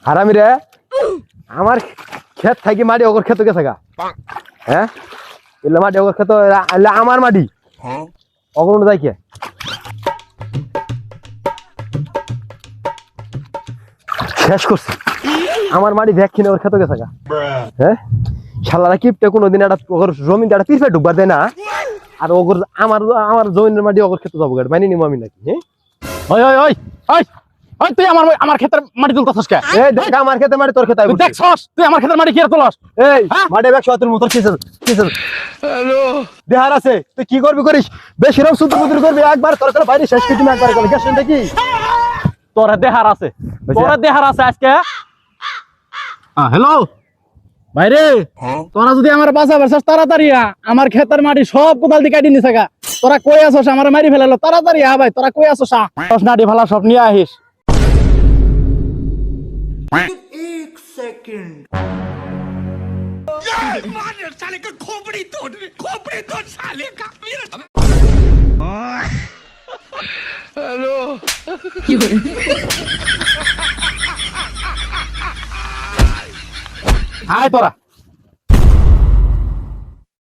হারামি রে আমার ক্ষেত থাকি মাটি ওগর ক্ষেত গেছে গা হ্যাঁ এলে মাটি ওগর ক্ষেত এলে আমার মাটি অগর যাই কে শেষ করছি আমার মাটি ভ্যাক কিনে ওর ক্ষেত গেছে গা হ্যাঁ শালারা কিপটে কোনোদিন একটা ওগর জমিন একটা পিছনে ঢুকবার দেয় না আর ওগর আমার আমার জমিনের মাটি ওগর ক্ষেত যাবো গাড়ি মানি নিবো আমি নাকি হ্যাঁ ওই ওই ওই ওই ওই তুই আমার ক্ষেতের মাটি তুলতাছস কে? এই দেখ আমার ক্ষেতে মাটি তোর ক্ষেতে তুই দেখছস তুই আমার ক্ষেতের মাটি কি আর তুলস? এই হ্যাঁ? মাটি ব্যাগ সতের মতো কিসের হ্যালো দেহার আছে তুই কি করবি করিস বেশি রকম সুন্দর মুদুর করবি একবার তোর করে বাইরে শেষ কিছু না একবার করে গেছেন দেখি তোর দেহার আছে আজকে। হ্যালো ভাইরে তোরা যদি আমার বাঁচা বেরছস তাড়াতাড়ি আমার ক্ষেতের মাটি সব কোদাল দিয়ে কাটি নিছে গা। তোরা কই আছস আমার মারি ফেলালো তাড়াতাড়ি ভাই তোরা কই আছস নাটি ফেলা সব নিয়ে আহিস। আয় তোরা